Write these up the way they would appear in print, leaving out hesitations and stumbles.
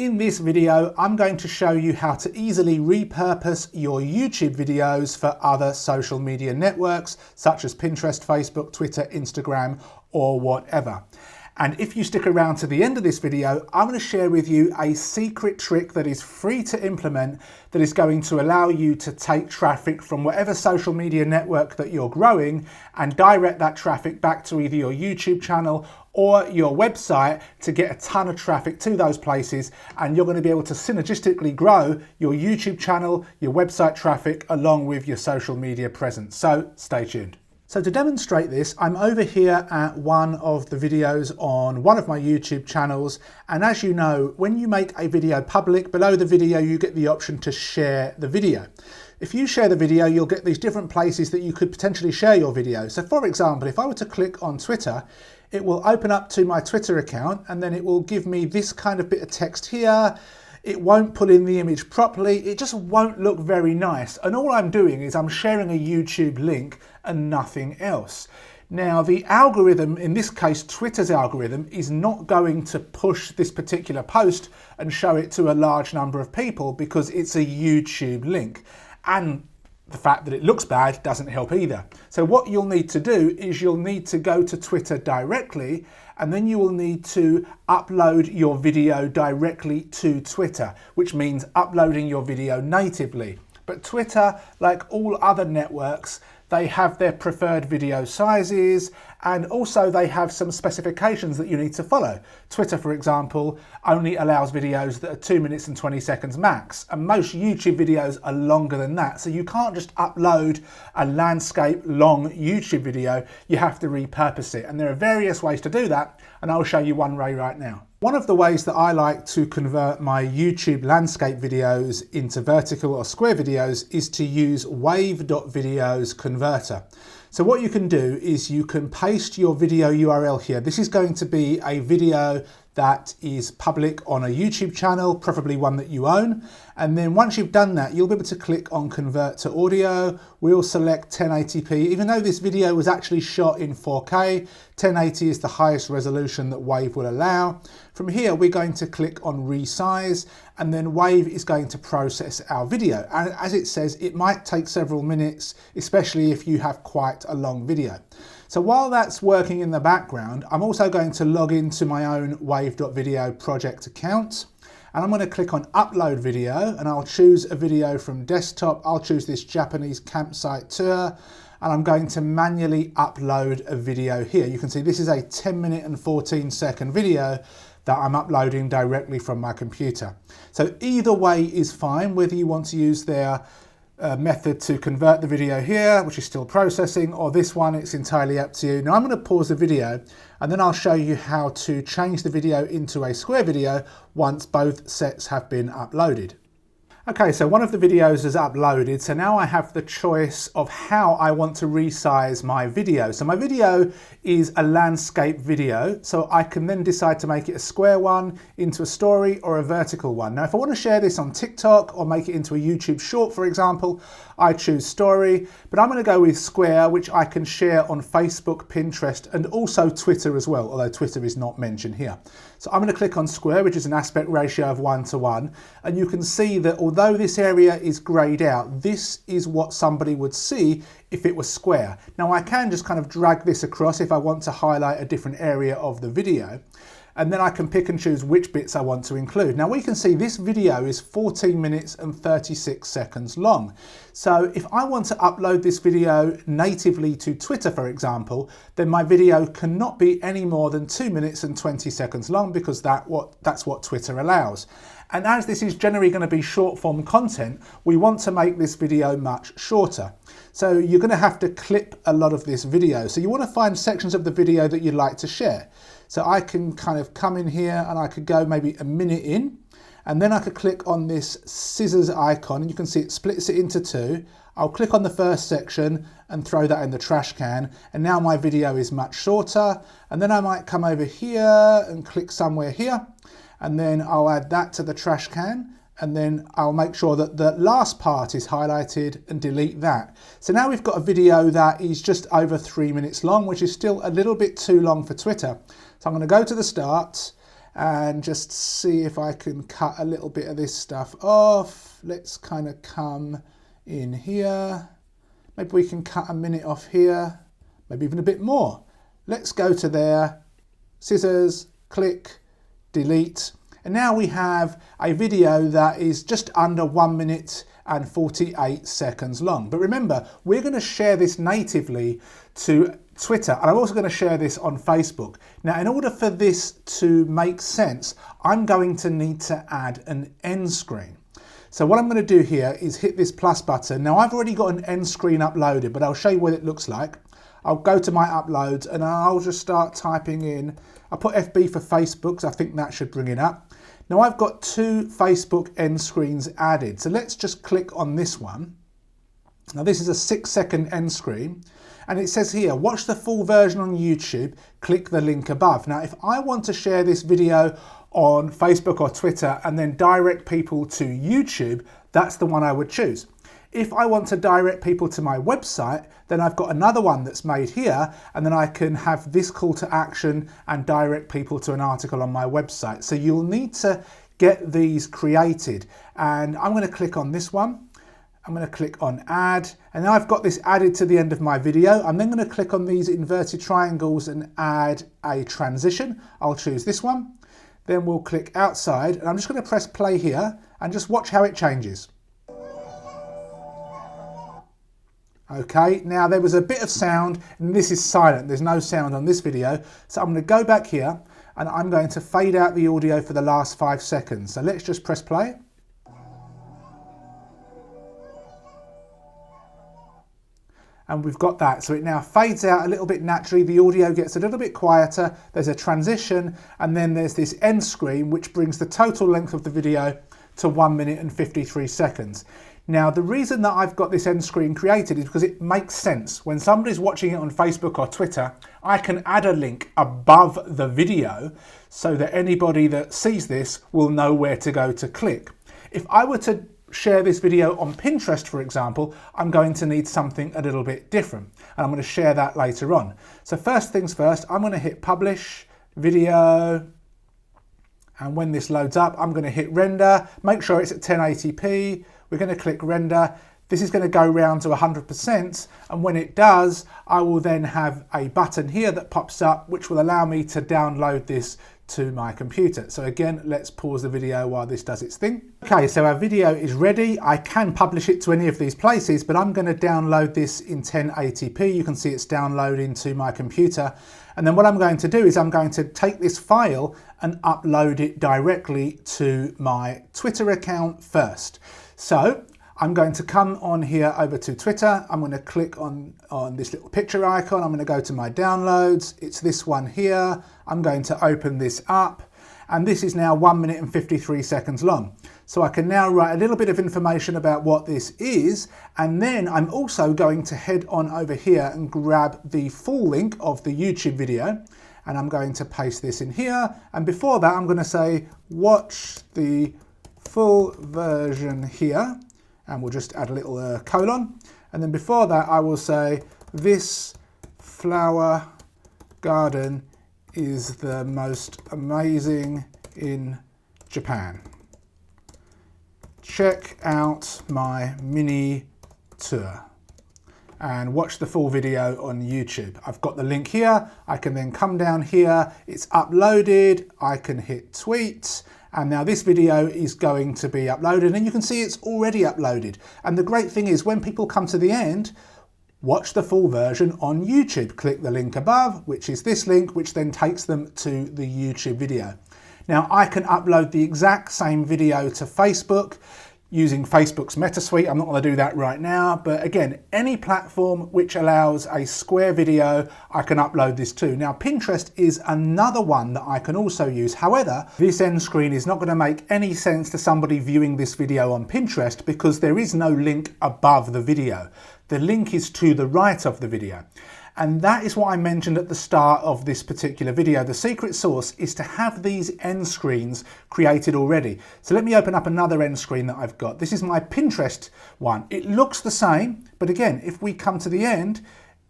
In this video, I'm going to show you how to easily repurpose your YouTube videos for other social media networks, such as Pinterest, Facebook, Twitter, Instagram, or whatever. And if you stick around to the end of this video, I'm going to share with you a secret trick that is free to implement that is going to allow you to take traffic from whatever social media network that you're growing and direct that traffic back to either your YouTube channel or your website to get a ton of traffic to those places, and you're going to be able to synergistically grow your YouTube channel, your website traffic, along with your social media presence. So stay tuned. So to demonstrate this, I'm over here at one of the videos on one of my YouTube channels. And as you know, when you make a video public, below the video, you get the option to share the video. If you share the video, you'll get these different places that you could potentially share your video. So for example, if I were to click on Twitter, it will open up to my Twitter account, and then it will give me this kind of bit of text here. It won't pull in the image properly. It just won't look very nice. And all I'm doing is I'm sharing a YouTube link and nothing else. Now, the algorithm, in this case, Twitter's algorithm, is not going to push this particular post and show it to a large number of people because it's a YouTube link. And the fact that it looks bad doesn't help either. So what you'll need to do is you'll need to go to Twitter directly, and then you will need to upload your video directly to Twitter, which means uploading your video natively. But Twitter, like all other networks, they have their preferred video sizes, and also they have some specifications that you need to follow. Twitter, for example, only allows videos that are 2 minutes and 20 seconds max, and most YouTube videos are longer than that. So you can't just upload a landscape long YouTube video, you have to repurpose it. And there are various ways to do that, and I'll show you one way right now. One of the ways that I like to convert my YouTube landscape videos into vertical or square videos is to use wave.video's converter. So what you can do is you can paste your video URL here. This is going to be a video that is public on a YouTube channel, preferably one that you own. And then once you've done that, you'll be able to click on convert to audio. We'll select 1080p. Even though this video was actually shot in 4K, 1080 is the highest resolution that Wave will allow. From here, we're going to click on resize, and then Wave is going to process our video. And as it says, it might take several minutes, especially if you have quite a long video. So while that's working in the background, I'm also going to log into my own wave.video project account, and I'm going to click on upload video, and I'll choose a video from desktop. I'll choose this Japanese campsite tour, and I'm going to manually upload a video here. You can see this is a 10-minute and 14-second video that I'm uploading directly from my computer. So either way is fine, whether you want to use their method to convert the video here, which is still processing, or this one, it's entirely up to you. Now I'm going to pause the video, and then I'll show you how to change the video into a square video once both sets have been uploaded. Okay, so one of the videos is uploaded, so now I have the choice of how I want to resize my video. So my video is a landscape video, so I can then decide to make it a square one, into a story, or a vertical one. Now if I want to share this on TikTok or make it into a YouTube short, for example, I choose story, but I'm going to go with square, which I can share on Facebook, Pinterest, and also Twitter as well, although Twitter is not mentioned here. So I'm going to click on square, which is an aspect ratio of 1:1, and you can see that although this area is grayed out, this is what somebody would see if it was square. Now I can just kind of drag this across if I want to highlight a different area of the video, and then I can pick and choose which bits I want to include. Now we can see this video is 14 minutes and 36 seconds long. So if I want to upload this video natively to Twitter, for example, then my video cannot be any more than 2 minutes and 20 seconds long, because that's what Twitter allows. And as this is generally going to be short form content, we want to make this video much shorter. So you're going to have to clip a lot of this video. So you want to find sections of the video that you'd like to share. So I can kind of come in here and I could go maybe a minute in, and then I could click on this scissors icon, and you can see it splits it into two. I'll click on the first section and throw that in the trash can, and now my video is much shorter. And then I might come over here and click somewhere here, and then I'll add that to the trash can, and then I'll make sure that the last part is highlighted and delete that. So now we've got a video that is just over 3 minutes long, which is still a little bit too long for Twitter. So I'm going to go to the start, and just see if I can cut a little bit of this stuff off. Let's kind of come in here. Maybe we can cut a minute off here, maybe even a bit more. Let's go to there, scissors, click, delete. And now we have a video that is just under 1 minute and 48 seconds long. But remember, we're going to share this natively to Twitter, and I'm also going to share this on Facebook. Now, in order for this to make sense, I'm going to need to add an end screen. So what I'm going to do here is hit this plus button. Now, I've already got an end screen uploaded, but I'll show you what it looks like. I'll go to my uploads and I'll just start typing in. I'll put FB for Facebook, so I think that should bring it up. Now, I've got 2 Facebook end screens added. So let's just click on this one. Now, this is a 6-second end screen. And it says here, watch the full version on YouTube, click the link above. Now, if I want to share this video on Facebook or Twitter and then direct people to YouTube, that's the one I would choose. If I want to direct people to my website, then I've got another one that's made here, and then I can have this call to action and direct people to an article on my website. So you'll need to get these created. And I'm going to click on this one. I'm going to click on add, and now I've got this added to the end of my video. I'm then going to click on these inverted triangles and add a transition. I'll choose this one. Then we'll click outside, and I'm just going to press play here and just watch how it changes. Okay, now there was a bit of sound, and this is silent. There's no sound on this video. So I'm going to go back here, and I'm going to fade out the audio for the last 5 seconds. So let's just press play. And we've got that. So it now fades out a little bit naturally. The audio gets a little bit quieter. There's a transition, and then there's this end screen, which brings the total length of the video to 1 minute and 53 seconds. Now, the reason that I've got this end screen created is because it makes sense. When somebody's watching it on Facebook or Twitter, I can add a link above the video so that anybody that sees this will know where to go to click. If I were to share this video on Pinterest, for example, I'm going to need something a little bit different, and I'm going to share that later on. So first things first, I'm going to hit publish video, and when this loads up, I'm going to hit render. Make sure it's at 1080p. We're going to click render. This is going to go round to 100%, and when it does, I will then have a button here that pops up, which will allow me to download this to my computer. So again, let's pause the video while this does its thing. Okay, so our video is ready. I can publish it to any of these places, but I'm going to download this in 1080p. You can see it's downloading to my computer. And then what I'm going to do is I'm going to take this file and upload it directly to my Twitter account first. So I'm going to come on here over to Twitter. I'm going to click on this little picture icon. I'm going to go to my downloads. It's this one here. I'm going to open this up, and this is now 1 minute and 53 seconds long. So I can now write a little bit of information about what this is, and then I'm also going to head on over here and grab the full link of the YouTube video, and I'm going to paste this in here. And before that, I'm going to say, watch the full version here. And we'll just add a little colon. And then before that, I will say, this flower garden is the most amazing in Japan. Check out my mini tour and watch the full video on YouTube. I've got the link here. I can then come down here. It's uploaded. I can hit tweet. And now this video is going to be uploaded, and you can see it's already uploaded. And the great thing is, when people come to the end, watch the full version on YouTube. Click the link above, which is this link, which then takes them to the YouTube video. Now, I can upload the exact same video to Facebook using Facebook's Meta Suite. I'm not going to do that right now, but again, any platform which allows a square video, I can upload this to. Now, Pinterest is another one that I can also use. However, this end screen is not going to make any sense to somebody viewing this video on Pinterest because there is no link above the video. The link is to the right of the video. And that is what I mentioned at the start of this particular video. The secret sauce is to have these end screens created already. So let me open up another end screen that I've got. This is my Pinterest one. It looks the same, but again, if we come to the end,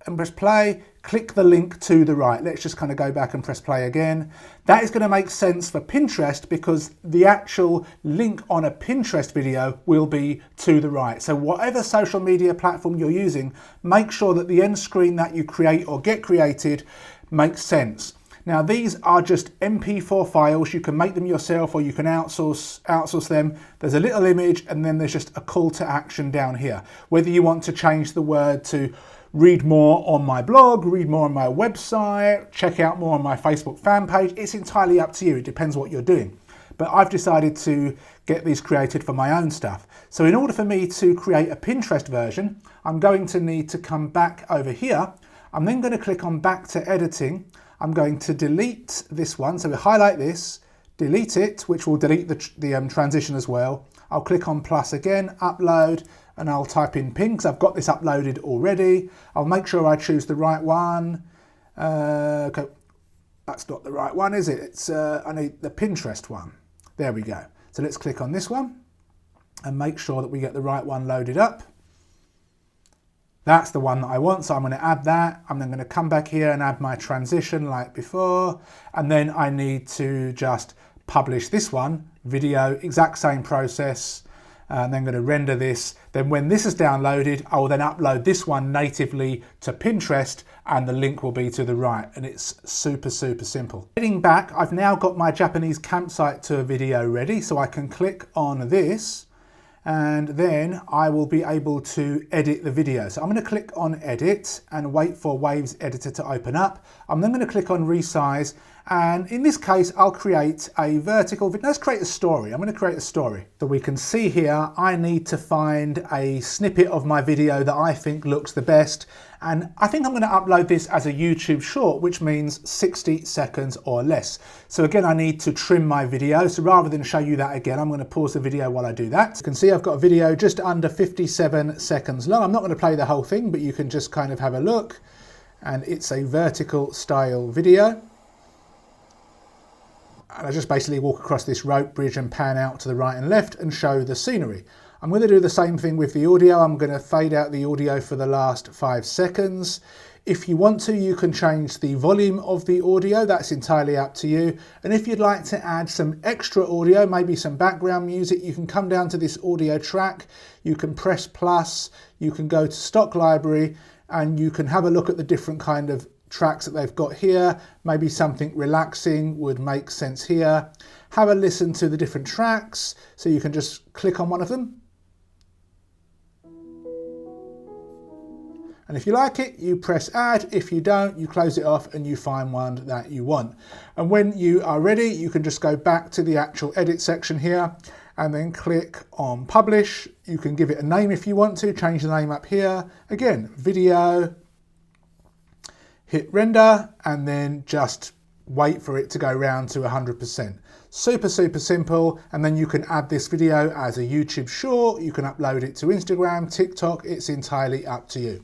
and press play, click the link to the right. Let's just kind of go back and press play again. That is going to make sense for Pinterest because the actual link on a Pinterest video will be to the right. So whatever social media platform you're using, make sure that the end screen that you create or get created makes sense. Now these are just MP4 files. You can make them yourself or you can outsource them. There's a little image and then there's just a call to action down here. Whether you want to change the word to read more on my blog, read more on my website, check out more on my Facebook fan page, it's entirely up to you. It depends what you're doing. But I've decided to get these created for my own stuff. So in order for me to create a Pinterest version, I'm going to need to come back over here. I'm then going to click on back to editing. I'm going to delete this one. So we highlight this, delete it, which will delete the transition as well. I'll click on plus again, upload, and I'll type in pin because I've got this uploaded already. I'll make sure I choose the right one. Okay, that's not the right one, is it? It's I need the Pinterest one. There we go. So let's click on this one and make sure that we get the right one loaded up. That's the one that I want, so I'm going to add that. I'm then going to come back here and add my transition like before, and then I need to just publish this one, video, exact same process. And then I'm going to render this. Then when this is downloaded, I will then upload this one natively to Pinterest and the link will be to the right. And it's super, super simple. Heading back, I've now got my Japanese campsite tour video ready. So I can click on this and then I will be able to edit the video. So I'm going to click on edit and wait for Waves Editor to open up. I'm then going to click on resize. And in this case, I'll create a vertical video. Let's create a story. I'm going to create a story. So we can see here, I need to find a snippet of my video that I think looks the best. And I think I'm going to upload this as a YouTube short, which means 60 seconds or less. So again, I need to trim my video. So rather than show you that again, I'm going to pause the video while I do that. You can see I've got a video just under 57 seconds long. I'm not going to play the whole thing, but you can just kind of have a look. And it's a vertical style video. And I just basically walk across this rope bridge and pan out to the right and left and show the scenery. I'm going to do the same thing with the audio. I'm going to fade out the audio for the last 5 seconds. If you want to, you can change the volume of the audio. That's entirely up to you. And if you'd like to add some extra audio, maybe some background music, you can come down to this audio track. You can press plus, you can go to stock library, and you can have a look at the different kind of tracks that they've got here. Maybe something relaxing would make sense here. Have a listen to the different tracks. So you can just click on one of them. And if you like it, you press add. If you don't, you close it off and you find one that you want. And when you are ready, you can just go back to the actual edit section here and then click on publish. You can give it a name if you want to, change the name up here. Again, video, hit render, and then just wait for it to go round to 100%. Super, super simple. And then you can add this video as a YouTube short. You can upload it to Instagram, TikTok. It's entirely up to you.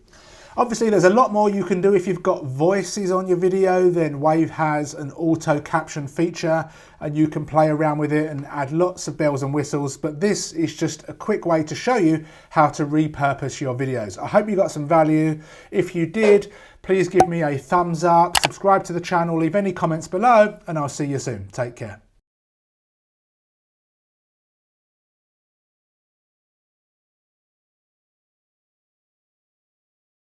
Obviously, there's a lot more you can do if you've got voices on your video. Then Wave has an auto caption feature and you can play around with it and add lots of bells and whistles. But this is just a quick way to show you how to repurpose your videos. I hope you got some value. If you did, please give me a thumbs up, subscribe to the channel, leave any comments below, and I'll see you soon. Take care.